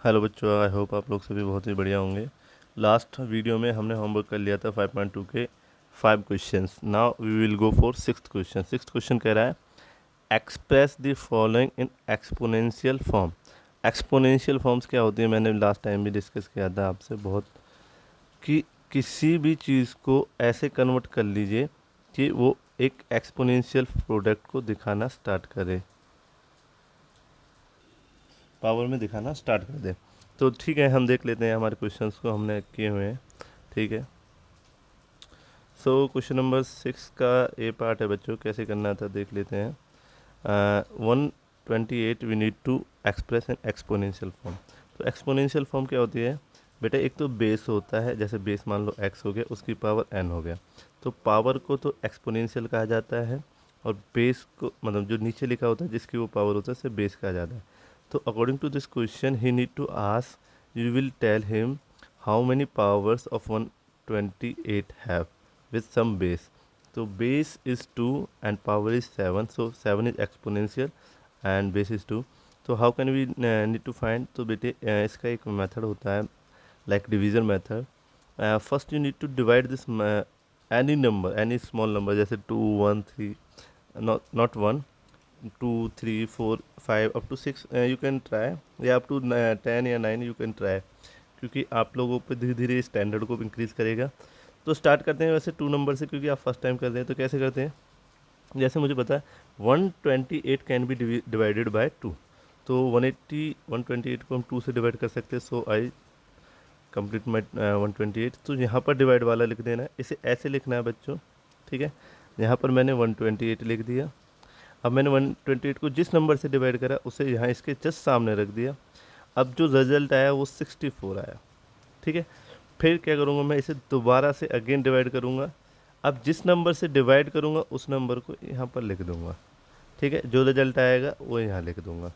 Hello बच्चों, I hope आप लोग सभी बहुत ही बढ़िया होंगे। लास्ट वीडियो में हमने होमवर्क कर लिया था 5.2 के 5 questions. Now we will go for sixth question. Sixth question कह रहा है express the following in exponential form. Exponential forms क्या होती है, मैंने लास्ट टाइम भी डिस्कस किया था आपसे बहुत, कि किसी भी चीज़ को ऐसे कन्वर्ट कर लीजिए कि वो एक एक्सपोनेंशियल प्रोडक्ट को दिखाना स्टार्ट करे, पावर में दिखाना स्टार्ट कर दे। तो ठीक है, हम देख लेते हैं हमारे क्वेश्चंस को हमने किए हुए हैं। ठीक है, सो क्वेश्चन नंबर 6 का ए पार्ट है बच्चों, कैसे करना था देख लेते हैं। 128 we need to express an exponential form. तो एक्सपोनेंशियल फॉर्म क्या होती है बेटा, एक तो बेस होता है, जैसे बेस मान लो x हो गया, उसकी पावर n हो गया। तो पावर को तो एक्सपोनेंशियल कहा जाता है, और बेस को मतलब जो नीचे लिखा होता है जिसकी वो पावर होता है उसे बेस कहा जाता है। तो according to this question he need to ask, you will tell him how many powers of 128 have with some base. So base is 2 and power is 7. So 7 is exponential and base is 2. तो how can we need to find? तो बेटे इसका एक method होता है like division method. First you need to divide this any number, any small number, जैसे 2 1 3, not 1, 2 3 4 5 up to 6 you can try, या up to 10 या 9 you can try, क्योंकि आप लोगों पे धीरे धीरे स्टैंडर्ड को इंक्रीज़ करेगा। तो स्टार्ट करते हैं वैसे 2 नंबर से, क्योंकि आप फर्स्ट टाइम कर रहे हैं। तो कैसे करते हैं, जैसे मुझे पता है 128 कैन बी डिवाइडेड बाय 2। तो 128 को हम 2 से डिवाइड कर सकते हैं। सो आई कंप्लीट माई 128। तो यहाँ पर डिवाइड वाला लिख देना है, इसे ऐसे लिखना है बच्चों। ठीक है, यहाँ पर मैंने 128 लिख दिया। अब मैंने 128 को जिस नंबर से डिवाइड करा उसे यहाँ इसके जस्ट सामने रख दिया। अब जो रिजल्ट आया वो 64 आया। ठीक है, फिर क्या करूँगा, मैं इसे दोबारा से अगेन डिवाइड करूँगा। अब जिस नंबर से डिवाइड करूँगा उस नंबर को यहाँ पर लिख दूँगा। ठीक है, जो रिजल्ट आएगा वो यहाँ लिख दूँगा।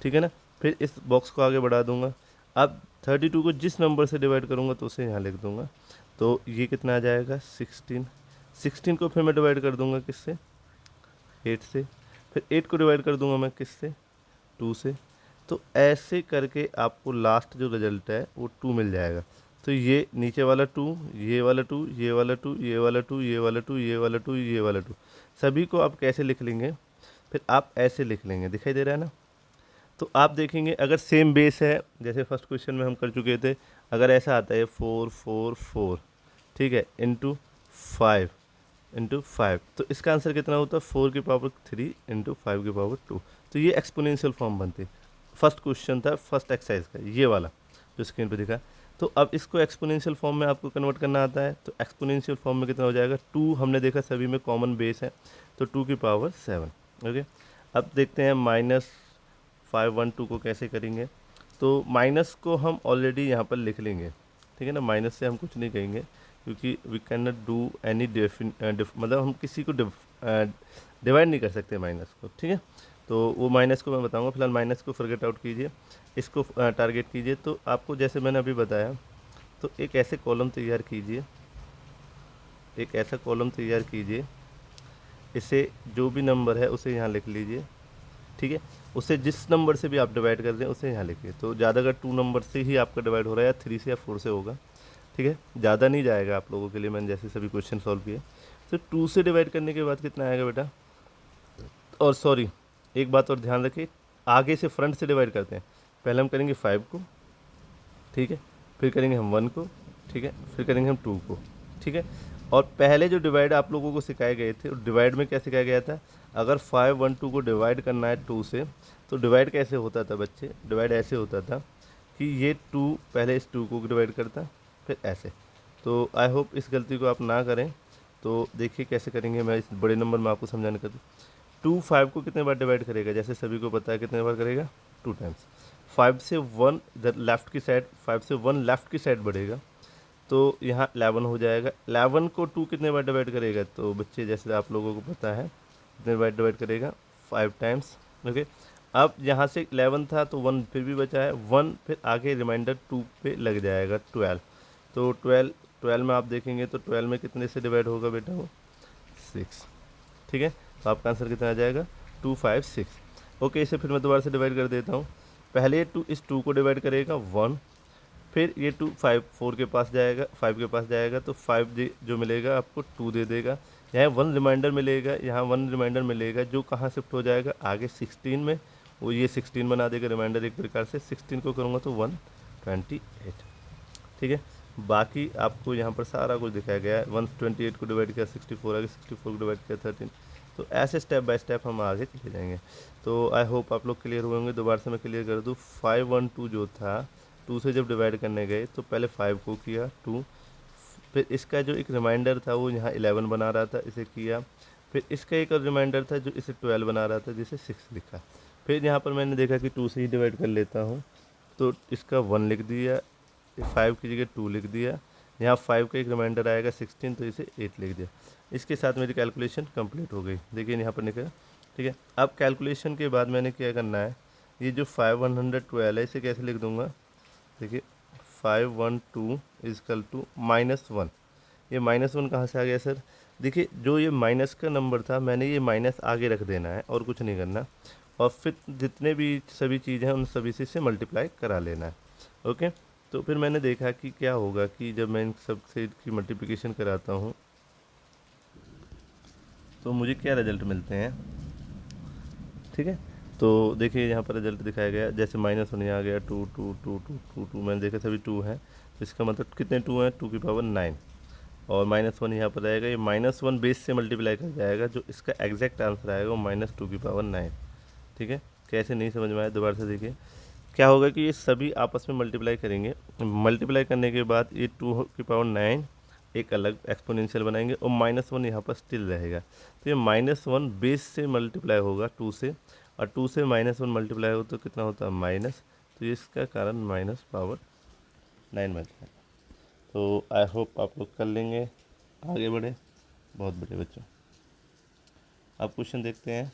ठीक है ना, फिर इस बॉक्स को आगे बढ़ा दूँगा। अब 32 को जिस नंबर से डिवाइड करूँगा तो उसे यहाँ लिख दूँगा। तो ये कितना आ जाएगा 16। 16 को फिर मैं डिवाइड कर दूँगा किससे, 8 से। फिर 8 को डिवाइड कर दूँगा मैं किससे, 2 से। तो ऐसे करके आपको लास्ट जो रिजल्ट है वो 2 मिल जाएगा। तो ये नीचे वाला 2, ये वाला 2, ये वाला 2, ये वाला 2, ये वाला 2, ये वाला 2, ये वाला 2, सभी को आप कैसे लिख लेंगे, फिर आप ऐसे लिख लेंगे, दिखाई दे रहा है ना। तो आप देखेंगे अगर सेम बेस है, जैसे फर्स्ट क्वेश्चन में हम कर चुके थे, अगर ऐसा आता है 4 4 4, ठीक है, इंटू 5, तो इसका आंसर कितना होता है 4 की पावर 3 इंटू 5 की पावर 2। तो ये एक्सपोनेंशियल फॉर्म बनती। फर्स्ट क्वेश्चन था फर्स्ट एक्सरसाइज का, ये वाला जो स्क्रीन पे दिखा। तो अब इसको एक्सपोनेंशियल फॉर्म में आपको कन्वर्ट करना आता है। तो एक्सपोनेंशियल फॉर्म में कितना हो जाएगा, 2 हमने देखा सभी में कॉमन बेस है, तो 2 की पावर 7। ओके, अब देखते हैं -512 को कैसे करेंगे। तो माइनस को हम ऑलरेडी यहाँ पर लिख लेंगे। ठीक है ना, माइनस से हम कुछ नहीं कहेंगे, क्योंकि we can not do any मतलब हम किसी को डिवाइड नहीं कर सकते माइनस को। ठीक है, तो वो माइनस को मैं बताऊंगा, फिलहाल माइनस को फॉरगेट आउट कीजिए, इसको टारगेट कीजिए। तो आपको जैसे मैंने अभी बताया, तो एक ऐसे कॉलम तैयार कीजिए, एक ऐसा कॉलम तैयार कीजिए, इसे जो भी नंबर है उसे यहाँ लिख लीजिए। ठीक है, उसे जिस नंबर से भी आप डिवाइड कर दें उसे यहाँ लिखिए। तो ज़्यादा अगर 2 नंबर से ही आपका डिवाइड हो रहा है, या 3 से या 4 से होगा, ठीक है, ज़्यादा नहीं जाएगा आप लोगों के लिए, मैंने जैसे सभी क्वेश्चन सॉल्व किए। तो 2 से डिवाइड करने के बाद कितना आएगा बेटा, और सॉरी एक बात और ध्यान रखिए, आगे से फ्रंट से डिवाइड करते हैं। पहले हम करेंगे 5 को, ठीक है, फिर करेंगे हम 1 को, ठीक है, फिर करेंगे हम 2 को। ठीक है, और पहले जो डिवाइड आप लोगों को सिखाए गए थे, डिवाइड में क्या सिखाया गया था, अगर 5 1 2 को डिवाइड करना है 2 से, तो डिवाइड कैसे होता था बच्चे, डिवाइड ऐसे होता था कि ये 2 पहले इस 2 को डिवाइड करता, फिर ऐसे। तो आई होप इस गलती को आप ना करें। तो देखिए कैसे करेंगे, मैं इस बड़े नंबर में आपको समझाने का। 2 5 को कितने बार डिवाइड करेगा, जैसे सभी को पता है कितने बार करेगा, 2 टाइम्स। 5 से 1 इधर लेफ्ट की साइड, 5 से 1 लेफ्ट की साइड बढ़ेगा, तो यहाँ 11 हो जाएगा। 11 को 2 कितने बार डिवाइड करेगा, तो बच्चे जैसे आप लोगों को पता है कितने बार डिवाइड करेगा, 5 टाइम्स। ओके, अब यहाँ से 11 था तो 1 फिर भी बचा है, 1 फिर आगे रिमाइंडर 2 पे लग जाएगा 12। तो 12 में आप देखेंगे तो 12 में कितने से डिवाइड होगा बेटा, वो 6। ठीक है, तो आपका आंसर कितना आ जाएगा, 2 5 6। ओके, इसे फिर मैं दोबारा से डिवाइड कर देता हूँ। पहले टू इस 2 को डिवाइड करेगा 1, फिर ये 2 5 4 के पास जाएगा, 5 के पास जाएगा तो 5 जो मिलेगा आपको 2 दे देगा। यहाँ 1 रिमाइंडर मिलेगा, यहाँ 1 रिमाइंडर मिलेगा जो कहाँ शिफ्ट हो जाएगा आगे 16 में, वो ये 16 बना देगा रिमाइंडर। एक प्रकार से 16 को करूँगा तो 128, ठीक है। बाकी आपको यहाँ पर सारा कुछ दिखाया गया है। 128 को डिवाइड किया 64 आगे, 64 को डिवाइड किया 13। तो ऐसे स्टेप बाय स्टेप हम आगे चले जाएंगे। तो आई होप आप लोग क्लियर हुए होंगे। दोबारा से मैं क्लियर कर दूँ। 512 जो था 2 से जब डिवाइड करने गए तो पहले 5 को किया 2, फिर इसका जो एक रिमाइंडर था वो यहाँ 11 बना रहा था, इसे किया। फिर इसका एक और रिमाइंडर था जो इसे 12 बना रहा था, जिसे 6 लिखा। फिर यहाँ पर मैंने देखा कि 2 से ही डिवाइड कर लेता हूँ, तो इसका 1 लिख दिया, 5 की जगह 2 लिख दिया। यहाँ 5 का एक रिमाइंडर आएगा 16, तो इसे 8 लिख दिया। इसके साथ मेरी कैलकुलेशन कंप्लीट हो गई। देखिए यहाँ पर निकला, ठीक है। अब कैलकुलेशन के बाद मैंने क्या करना है, ये जो 5112 है इसे कैसे लिख दूंगा। देखिए 512 इजकल टू -1। ये -1 कहाँ से आ गया सर। देखिए जो ये माइनस का नंबर था मैंने ये माइनस आगे रख देना है और कुछ नहीं करना, और फिर जितने भी सभी चीज़ें हैं उन सभी से इसे मल्टीप्लाई करा लेना है। ओके, तो फिर मैंने देखा कि क्या होगा कि जब मैं इन सब से की मल्टीप्लिकेशन कराता हूँ तो मुझे क्या रिजल्ट मिलते हैं, ठीक है। तो देखिए यहाँ पर रिजल्ट दिखाया गया, जैसे -1 आ गया 2 2 2 2 2 2, मैंने देखा सभी 2 हैं, तो इसका मतलब कितने 2 हैं, 2 की पावर 9। और -1 यहाँ पर रहेगा, ये -1 बेस से मल्टीप्लाई कर जाएगा, जो इसका एग्जैक्ट आंसर आएगा वो -2 की पावर 9, ठीक है। कैसे नहीं समझ में आया दोबारा से देखिए। क्या होगा कि ये सभी आपस में मल्टीप्लाई करेंगे, मल्टीप्लाई करने के बाद ये 2 की पावर 9 एक अलग एक्सपोनेंशियल बनाएंगे और -1 यहाँ पर स्टिल रहेगा। तो ये -1 बेस से मल्टीप्लाई होगा 2 से, और 2 से -1 मल्टीप्लाई हो तो कितना होता है माइनस, तो इसका कारण माइनस पावर 9 बन जाएगा। तो आई होप आप लोग कर लेंगे, आगे बढ़े, बहुत बड़े बच्चों। अब क्वेश्चन देखते हैं।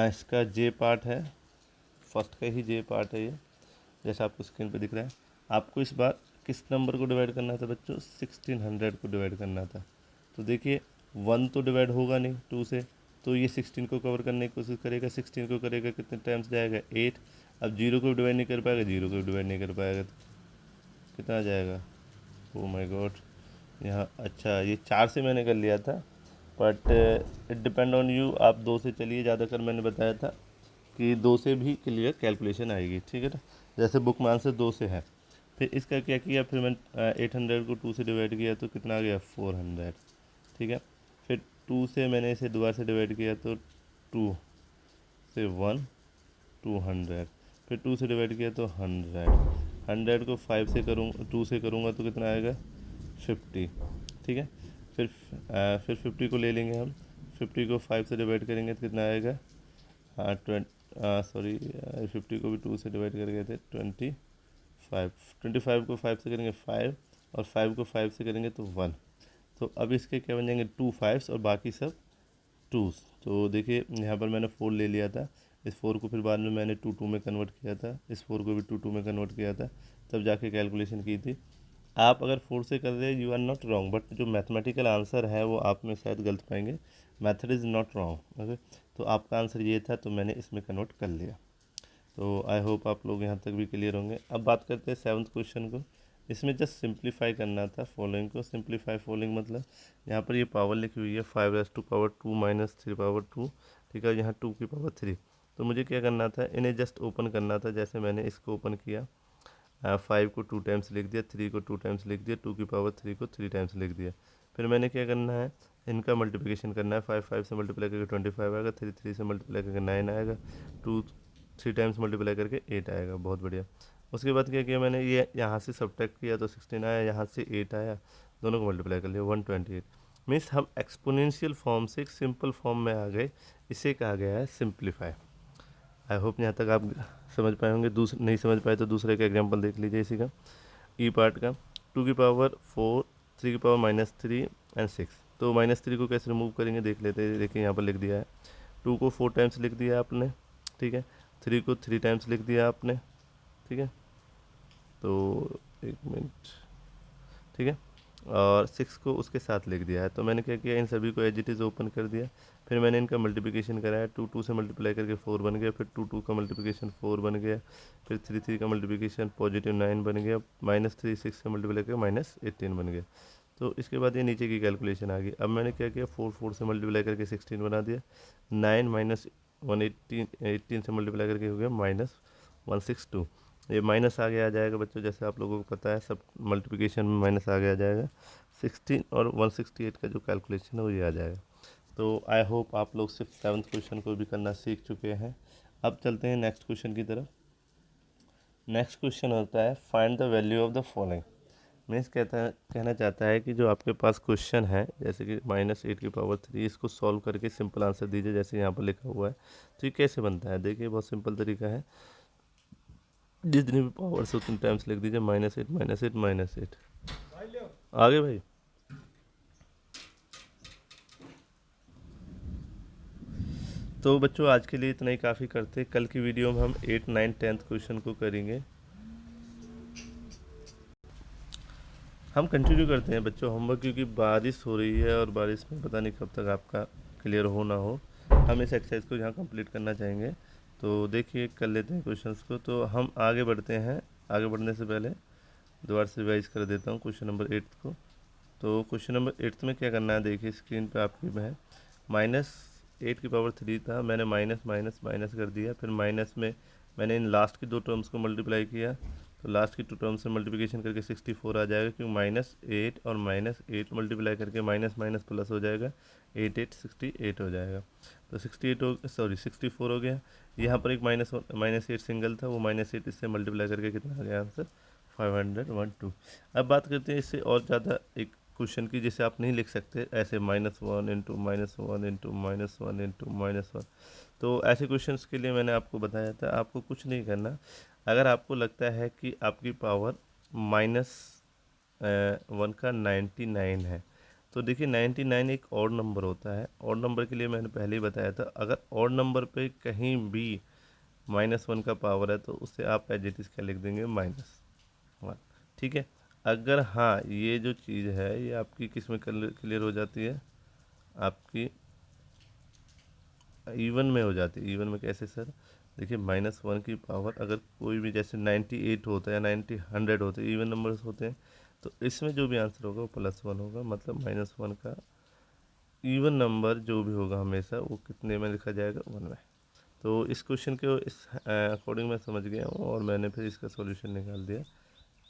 इसका जे पार्ट है, फर्स्ट का ही जे पार्ट है ये, जैसा आपको स्क्रीन पे दिख रहा है। आपको इस बार किस नंबर को डिवाइड करना था बच्चों, 1600 को डिवाइड करना था। तो देखिए 1 तो डिवाइड होगा नहीं 2 से, तो ये 16 को कवर करने की कोशिश करेगा। 16 को करेगा कितने टाइम्स जाएगा 8। अब 0 को डिवाइड नहीं कर पाएगा, 0 को डिवाइड नहीं कर पाएगा तो कितना आ जाएगा, ओ माय गॉड। यहाँ अच्छा ये 4 से मैंने कर लिया था, but it depend on you, आप 2 से चलिए। ज़्यादातर मैंने बताया था कि 2 से भी क्लियर कैलकुलेशन आएगी, ठीक है ना। जैसे बुक मान से 2 से है, फिर इसका क्या किया, फिर मैं 800 को 2 से डिवाइड किया तो कितना आ गया 400, ठीक है। फिर 2 से मैंने इसे दोबारा से डिवाइड किया तो 2 से 1 200, फिर 2 से डिवाइड किया तो 100 को 5 से करूँ 2 से करूँगा तो कितना आएगा 50, ठीक है। फिर 50 को ले लेंगे हम, 50 को 5 से डिवाइड करेंगे तो कितना आएगा, हाँ 50 को भी 2 से डिवाइड कर गए थे 25 को 5 से करेंगे 5, और 5 को 5 से करेंगे तो 1। तो अब इसके क्या बन जाएंगे 2 5s और बाकी सब 2s। तो देखिए यहाँ पर मैंने 4 ले लिया था, इस 4 को फिर बाद में मैंने 2 2 में कन्वर्ट किया था, इस 4 को भी 2 2 में कन्वर्ट किया था, तब जाके कैलकुलेशन की थी। आप अगर 4 से कर रहे हैं you are not wrong, but जो मैथमेटिकल आंसर है वो आप में शायद गलत पाएंगे। Method is not wrong, okay. तो आपका आंसर ये था, तो मैंने इसमें कन्वर्ट कर लिया। तो आई होप आप लोग यहाँ तक भी क्लियर होंगे। अब बात करते हैं 7th क्वेश्चन को। इसमें जस्ट सिंप्लीफाई करना था फॉलोइंग को। सिंप्लीफाई फॉलोइंग मतलब यहाँ पर ये पावर लिखी हुई है 5⁻² माइनस 3/2, ठीक है। यहाँ 2 की पावर 3, तो मुझे क्या करना था, इन्हें जस्ट ओपन करना था। जैसे मैंने इसको ओपन किया, 5 को 2 टाइम्स लिख दिया, 3 को 2 टाइम्स लिख दिया, 2 की पावर 3 को 3 टाइम्स लिख दिया। फिर मैंने क्या करना है, इनका मल्टीप्लिकेशन करना है। 5 5 से मल्टीप्लाई करके 25 आएगा, 3 3 से मल्टीप्लाई करके 9 आएगा, 2 3 टाइम्स मल्टीप्लाई करके 8 आएगा। बहुत बढ़िया। उसके बाद क्या किया मैंने, ये यहाँ से सब्ट्रैक्ट किया तो 16 आया, यहाँ से 8 आया, दोनों को मल्टीप्लाई कर लिया 128। मीन्स हम एक्सपोनेंशियल फॉर्म से एक सिंपल फॉर्म में आ गए, इसे कहा गया है सिंप्लीफाई। आई होप यहाँ तक आप समझ पाए होंगे। नहीं समझ पाए तो दूसरे का एग्जाम्पल देख लीजिए इसी का, ई पार्ट का। 2 की पावर 4, 3 की पावर -3 एंड 6। तो -3 को कैसे रिमूव करेंगे देख लेते हैं। देखिए यहाँ पर लिख दिया है, 2 को 4 टाइम्स लिख दिया आपने, ठीक है। 3 को 3 टाइम्स लिख दिया आपने, ठीक है। तो एक मिनट, ठीक है। और 6 को उसके साथ लिख दिया है। तो मैंने क्या किया, इन सभी को एज इट इज़ ओपन कर दिया। फिर मैंने इनका मल्टीप्लिकेशन कराया, 2 से मल्टीप्लाई करके 4 बन गया, फिर 2 का मल्टीप्लिकेशन 4 बन गया, फिर 3 का मल्टीप्लिकेशन +9 बन गया, -3 6 से मल्टीप्लाई करके -18 बन गया। तो इसके बाद ये नीचे की कैलकुलेशन आ गई। अब मैंने क्या किया, 4 से मल्टीप्लाई करके 16 बना दिया, 9 -118 18 से मल्टीप्लाई करके हो गया -162। ये माइनस आगे आ जाएगा बच्चों, जैसे आप लोगों को पता है सब मल्टीप्लिकेशन में माइनस आगे आ जाएगा। 16 और 168 का जो कैलकुलेशन है वो ये आ जाएगा। तो आई होप आप लोग सिर्फ 7th क्वेश्चन को भी करना सीख चुके हैं। अब चलते हैं नेक्स्ट क्वेश्चन की तरफ। नेक्स्ट क्वेश्चन होता है find the value of the following. Means कहना चाहता है कि जो आपके पास क्वेश्चन है, जैसे कि -8⁻3, इसको सॉल्व करके सिंपल आंसर दीजिए, जैसे यहाँ पर लिखा हुआ है। तो ये कैसे बनता है, देखिए बहुत सिंपल तरीका है। जितनी भी पावर्स उतने टाइम्स लिख दीजिए, -8 -8 -8। आगे भाई। तो बच्चों आज के लिए इतना ही काफ़ी करते। कल की वीडियो में हम 8, 9, 10th क्वेश्चन को करेंगे। हम कंटिन्यू करते हैं बच्चों होमवर्क, क्योंकि बारिश हो रही है और बारिश में पता नहीं कब तक आपका क्लियर हो ना हो। हम इस एक्सरसाइज को यहाँ कंप्लीट करना चाहेंगे। तो देखिए कर लेते हैं क्वेश्चंस को। तो हम आगे बढ़ते हैं। आगे बढ़ने से पहले दोबारा से रिवाइज कर देता हूँ क्वेश्चन नंबर 8 को। तो क्वेश्चन नंबर 8 में क्या करना है, देखिए स्क्रीन पे आपकी में है। -8⁻3 था, मैंने माइनस माइनस माइनस कर दिया। फिर माइनस में मैंने इन लास्ट की 2 टर्म्स को मल्टीप्लाई किया, तो लास्ट की 2 टर्म्स से मल्टीप्लिकेशन करके 64 आ जाएगा, क्योंकि -8 और -8 मल्टीप्लाई करके माइनस माइनस प्लस हो जाएगा, 8 8 68 हो जाएगा। तो 64 हो गया। यहाँ पर एक -8 सिंगल था, वो -8 इससे मल्टीप्लाई करके कितना आ गया आंसर, 512। अब बात करते हैं इससे और ज़्यादा एक क्वेश्चन की, जिसे आप नहीं लिख सकते ऐसे -1 × -1 × -1 तो ऐसे क्वेश्चंस के लिए मैंने आपको बताया था, आपको कुछ नहीं करना। अगर आपको लगता है कि आपकी पावर -1 का 99 है, तो देखिए 99 एक ऑड नंबर होता है। ऑड नंबर के लिए मैंने पहले ही बताया था, अगर ऑड नंबर पे कहीं भी -1 का पावर है तो उससे आप एज इट इज़ क्या लिख देंगे, -1। ठीक है। अगर हाँ ये जो चीज़ है ये आपकी किस में क्लियर हो जाती है, आपकी इवन में हो जाती है। इवन में कैसे सर, देखिए -1 की पावर अगर कोई भी, जैसे 98 होता है या 90 100 होते हैं, इवन नंबर्स होते हैं, तो इसमें जो भी आंसर होगा वो +1 होगा। मतलब -1 का इवन नंबर जो भी होगा हमेशा वो कितने में लिखा जाएगा, 1 में। तो इस क्वेश्चन के इस अकॉर्डिंग मैं समझ गया हूँ, और मैंने फिर इसका सॉल्यूशन निकाल दिया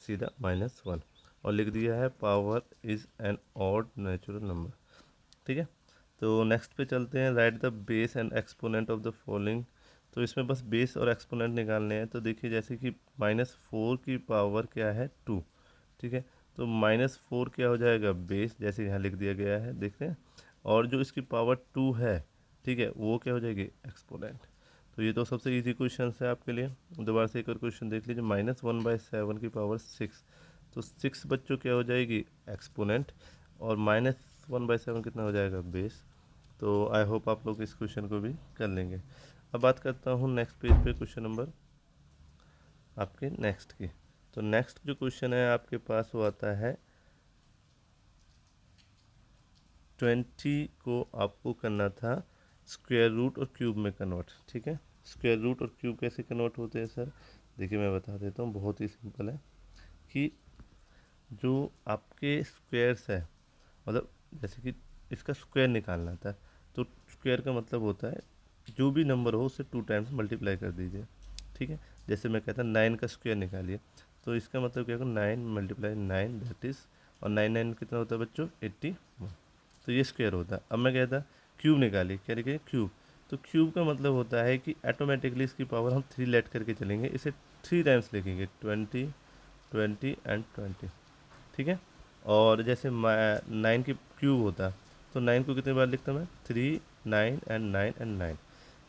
सीधा -1, और लिख दिया है power is an odd natural number. ठीक है। तो नेक्स्ट पे चलते हैं, right the base and exponent of the following. तो इसमें बस बेस और एक्सपोनेंट निकालने हैं। तो देखिए जैसे कि -4 की पावर क्या है, 2। ठीक है। तो -4 क्या हो जाएगा, बेस, जैसे यहाँ लिख दिया गया है, देख रहे हैं। और जो इसकी पावर 2 है, ठीक है, वो क्या हो जाएगी, एक्सपोनेंट। तो ये तो सबसे इजी क्वेश्चन है आपके लिए। दोबारा से एक और क्वेश्चन देख लीजिए, -1/7 की पावर 6। तो 6 बच्चों क्या हो जाएगी, एक्सपोनेंट, और -1/7 कितना हो जाएगा, बेस। तो आई होप आप लोग इस क्वेश्चन को भी कर लेंगे। अब बात करता हूँ नेक्स्ट पेज पे, क्वेश्चन नंबर आपके नेक्स्ट की। तो नेक्स्ट जो क्वेश्चन है आपके पास वो आता है 20 को आपको करना था स्क्वायर रूट और क्यूब में कन्वर्ट। ठीक है। स्क्वायर रूट और क्यूब कैसे कन्वर्ट होते हैं सर, देखिए मैं बता देता हूँ, बहुत ही सिंपल है। कि जो आपके स्क्वायर्स है, मतलब जैसे कि इसका स्क्वायर निकालना था, तो स्क्वायर का मतलब होता है जो भी नंबर हो उसे 2 टाइम्स मल्टीप्लाई कर दीजिए। ठीक है। जैसे मैं कहता 9 का स्क्वायर निकालिए, तो इसका मतलब क्या होगा, 9 × 9 दैट इज़, और 9 9 कितना होता है बच्चों, 81। तो ये स्क्वायर होता है। अब मैं कहता क्यूब निकालिए, क्या लिखिए, क्यूब। तो क्यूब का मतलब होता है कि ऑटोमेटिकली इसकी पावर हम 3 लेट करके चलेंगे, इसे 3 टाइम्स लिखेंगे, 20 20 एंड 20। ठीक है। और जैसे 9 की क्यूब होता, तो 9 को कितनी बार लिखता मैं, 3 9 एंड 9 एंड 9।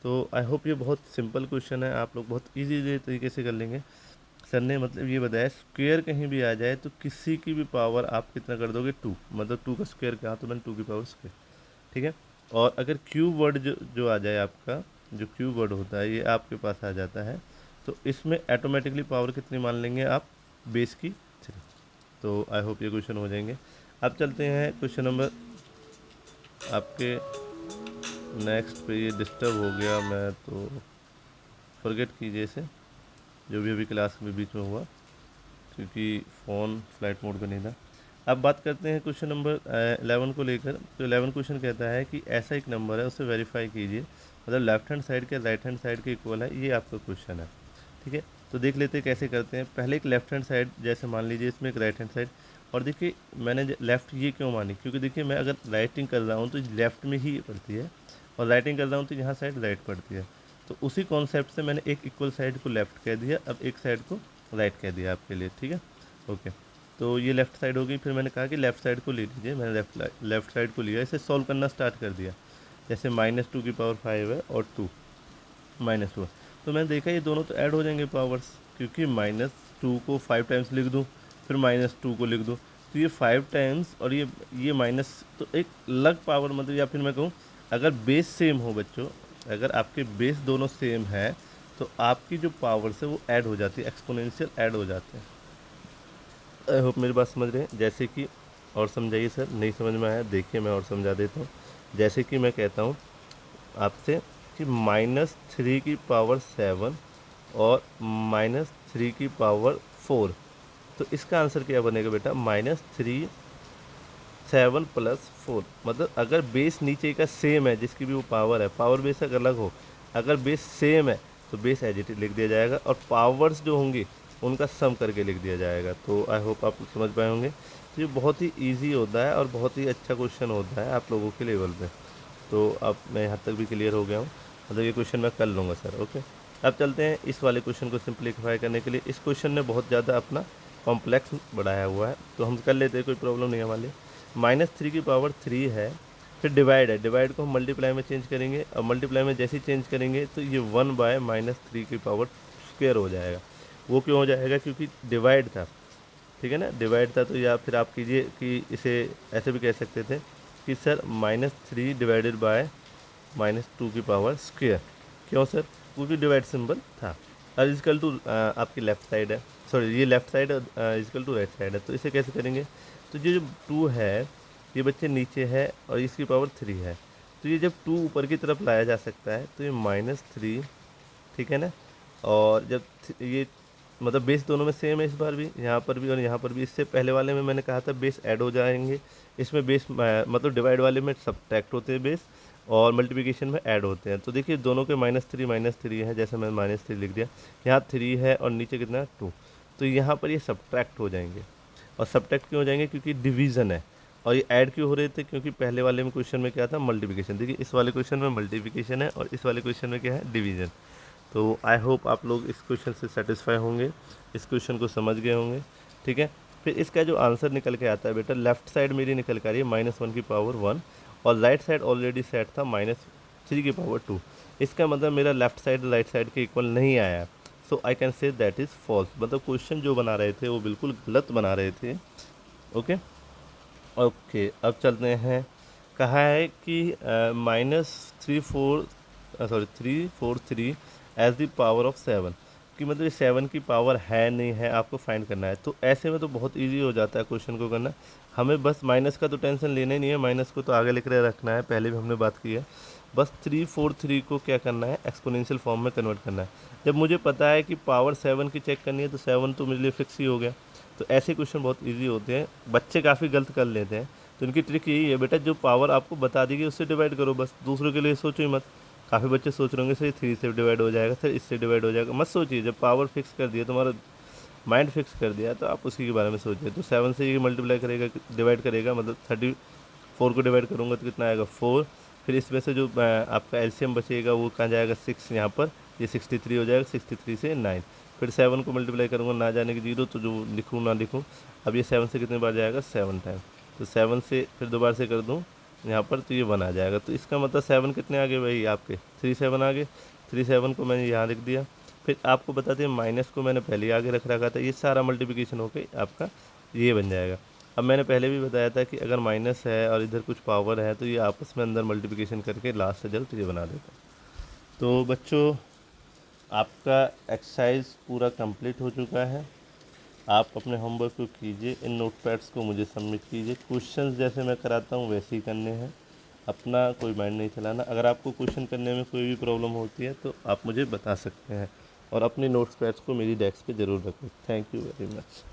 तो आई होप ये बहुत सिंपल क्वेश्चन है, आप लोग बहुत इजी तरीके से कर लेंगे। सर ने मतलब ये बताया, स्क्वायर कहीं भी आ जाए तो किसी की भी पावर आप कितना कर दोगे, 2। मतलब 2 का स्क्वायर कहा तो मैंने 2 की पावर स्क्वायर। ठीक है। और अगर क्यूब वर्ड जो आ जाए, आपका जो क्यूब वर्ड होता है ये आपके पास आ जाता है, तो इसमें ऑटोमेटिकली पावर कितनी मान लेंगे आप, बेस की 3। तो आई होप ये क्वेश्चन हो जाएंगे। अब चलते हैं क्वेश्चन नंबर आपके नेक्स्ट पे ये डिस्टर्ब हो गया, मैं तो फॉरगेट कीजिए इसे, जो भी अभी क्लास में बीच में हुआ, क्योंकि फ़ोन फ्लाइट मोड पे नहीं था। अब बात करते हैं क्वेश्चन नंबर 11 को लेकर। तो 11 क्वेश्चन कहता है कि ऐसा एक नंबर है, उसे वेरीफाई कीजिए, मतलब लेफ्ट हैंड साइड के राइट हैंड साइड के इक्वल है, ये आपका क्वेश्चन है। ठीक है, तो देख लेते हैं कैसे करते हैं। पहले एक लेफ्ट हैंड साइड, जैसे मान लीजिए इसमें एक राइट हैंड साइड, और देखिए मैंने लेफ़्ट ये क्यों मानी, क्योंकि देखिए मैं अगर राइटिंग कर रहा हूँ तो लेफ़्ट में ही पड़ती है, और राइटिंग कर रहा हूँ तो यहाँ साइड राइट पड़ती है। तो उसी कॉन्सेप्ट से मैंने एक इक्वल साइड को लेफ़्ट कह दिया, अब एक साइड को राइट कह दिया आपके लिए। ठीक है, ओके। तो ये लेफ़्ट साइड हो गई, फिर मैंने कहा कि लेफ़्ट साइड को ले लीजिए, मैंने लेफ़्ट साइड को लिया, इसे सॉल्व करना स्टार्ट कर दिया। जैसे -2 की पावर 5 है और 2 -2, तो मैंने देखा ये दोनों तो ऐड हो जाएंगे पावर्स, क्योंकि -2 को 5 टाइम्स लिख दूँ, फिर -2 को लिख दूँ, तो ये 5 टाइम्स, और ये माइनस, तो एक अलग पावर, मतलब या फिर मैं कहूँ अगर बेस सेम हो बच्चों, अगर आपके बेस दोनों सेम है तो आपकी जो पावर्स है वो ऐड हो जाती है, एक्सपोनेंशियल ऐड हो जाते हैं। आई होप मेरी बात समझ रहे हैं। जैसे कि, और समझाइए सर, नहीं समझ में आया देखिए मैं और समझा देता हूँ। जैसे कि मैं कहता हूँ आपसे कि -3 की पावर 7 और -3 की पावर 4, तो इसका आंसर क्या बनेगा बेटा, -3 7 + 4। मतलब अगर बेस नीचे का सेम है, जिसकी भी वो पावर है, पावर बेस अगर अलग हो, अगर बेस सेम है तो बेस एज इट इज लिख दिया जाएगा, और पावर्स जो होंगी उनका सम करके लिख दिया जाएगा। तो आई होप आप समझ पाए होंगे। तो ये बहुत ही ईजी होता है और बहुत ही अच्छा क्वेश्चन होता है आप लोगों के लेवल पे। तो अब मैं यहाँ तक भी क्लियर हो गया हूँ, मतलब ये क्वेश्चन मैं कर लूँगा सर। ओके, अब चलते हैं इस वाले क्वेश्चन को सिंप्लीफाई करने के लिए। इस क्वेश्चन ने बहुत ज़्यादा अपना कॉम्प्लेक्स बढ़ाया हुआ है, तो हम कर लेते हैं, कोई प्रॉब्लम नहीं है हमारे लिए। -3 की पावर 3 है, फिर डिवाइड है, डिवाइड को हम मल्टीप्लाई में चेंज करेंगे, और मल्टीप्लाई में जैसे ही चेंज करेंगे तो ये 1/-3 की पावर स्क्वायर हो जाएगा। वो क्यों हो जाएगा, क्योंकि डिवाइड था, ठीक है ना, डिवाइड था। तो या फिर आप कीजिए कि इसे ऐसे भी कह सकते थे कि सर -3 / -2 की पावर स्क्वायर। क्यों सर, क्योंकि डिवाइड सिंबल था, और इजकल टू आपकी लेफ्ट साइड है, सॉरी ये left side equal to right side है। तो इसे कैसे करेंगे, तो ये जो 2 है ये बच्चे नीचे है और इसकी पावर 3 है, तो ये जब 2 ऊपर की तरफ लाया जा सकता है तो ये -3, ठीक है ना। और जब ये, मतलब बेस दोनों में सेम है, इस बार भी, यहाँ पर भी और यहाँ पर भी। इससे पहले वाले में मैंने कहा था बेस ऐड हो जाएंगे, इसमें बेस मतलब डिवाइड वाले में सब्ट्रैक्ट होते हैं बेस, और मल्टीप्लिकेशन में ऐड होते हैं। तो देखिए दोनों के -3 है, जैसे मैंने -3 लिख दिया, यहाँ 3 है और नीचे कितना 2, तो यहाँ पर ये सब्ट्रैक्ट हो जाएंगे। और सब्ट्रैक्ट क्यों हो जाएंगे, क्योंकि डिवीज़न है। और ये ऐड क्यों हो रहे थे, क्योंकि पहले वाले में क्वेश्चन में क्या था, मल्टीप्लिकेशन। देखिए इस वाले क्वेश्चन में मल्टीप्लिकेशन है और इस वाले क्वेश्चन में क्या है, डिवीज़न। तो आई होप आप लोग इस क्वेश्चन से सेटिस्फाई होंगे, इस क्वेश्चन को समझ गए होंगे। ठीक है, फिर इसका जो आंसर निकल के आता है बेटा, लेफ्ट साइड मेरी निकल कर आ रही है -1 की पावर 1, और राइट साइड ऑलरेडी सेट था -3 की पावर 2। इसका मतलब मेरा लेफ्ट साइड राइट साइड के इक्वल नहीं आया, so I can say that is false. मतलब क्वेश्चन जो बना रहे थे वो बिल्कुल गलत बना रहे थे। ओके, ओके, अब चलते हैं। कहा है कि -3 4 3 एज द पावर ऑफ 7, कि मतलब ये 7 की पावर है नहीं है, आपको फाइंड करना है। तो ऐसे में तो बहुत इजी हो जाता है क्वेश्चन को करना, हमें बस माइनस का तो टेंशन लेना ही नहीं है, माइनस को तो आगे लिख कर रखना है, पहले भी हमने बात की है। बस 3 4 3 को क्या करना है, एक्सपोनेंशियल फॉर्म में कन्वर्ट करना है। जब मुझे पता है कि पावर 7 की चेक करनी है तो 7 तो मेरे लिए फिक्स ही हो गया। तो ऐसे क्वेश्चन बहुत इजी होते हैं, बच्चे काफ़ी गलत कर लेते हैं। तो इनकी ट्रिक यही है बेटा, जो पावर आपको बता दी गई उससे डिवाइड करो, बस दूसरों के लिए सोचो ही मत। काफ़ी बच्चे सोच रहे होंगे सर 3 से डिवाइड हो जाएगा, सर इससे डिवाइड हो जाएगा, मत सोचिए। जब पावर फिक्स कर दिया, तुम्हारा माइंड फिक्स कर दिया, तो आप उसी के बारे में सोचिए। तो 7 से ये मल्टीप्लाई करेगा, डिवाइड करेगा, मतलब 34 को डिवाइड करूँगा तो कितना आएगा 4। फिर इसमें से जो आपका एलसीएम बचेगा वो कहाँ जाएगा 6, यहाँ पर ये 63 हो जाएगा, 63 से 9। फिर 7 को मल्टीप्लाई करूँगा, ना जाने की 0, तो जो लिखूँ ना लिखूँ। अब ये 7 से कितने बार जाएगा, 7 टाइम। तो 7 से फिर दोबारा से कर दूँ यहाँ पर, तो ये 1 आ जाएगा। तो इसका मतलब 7 कितने आ गए भाई आपके, 3 7 आ गए। 3 7 को मैंने यहाँ लिख दिया। फिर आपको बता दें माइनस को मैंने पहले ही आगे रख रखा था, ये सारा मल्टीप्लिकेशन होके आपका ये बन जाएगा। अब मैंने पहले भी बताया था कि अगर माइनस है और इधर कुछ पावर है तो ये आपस में अंदर मल्टीप्लिकेशन करके लास्ट रिजल्ट ये बना देता है। तो बच्चों, आपका एक्सरसाइज पूरा कंप्लीट हो चुका है। आप अपने होमवर्क को कीजिए, इन नोटपैड्स को मुझे सबमिट कीजिए। क्वेश्चंस जैसे मैं कराता हूँ वैसे ही करने हैं, अपना कोई माइंड नहीं चलाना। अगर आपको क्वेश्चन करने में कोई भी प्रॉब्लम होती है तो आप मुझे बता सकते हैं, और अपने नोट्स पैड्स को मेरी डेस्क पे ज़रूर रखें। Thank you very much.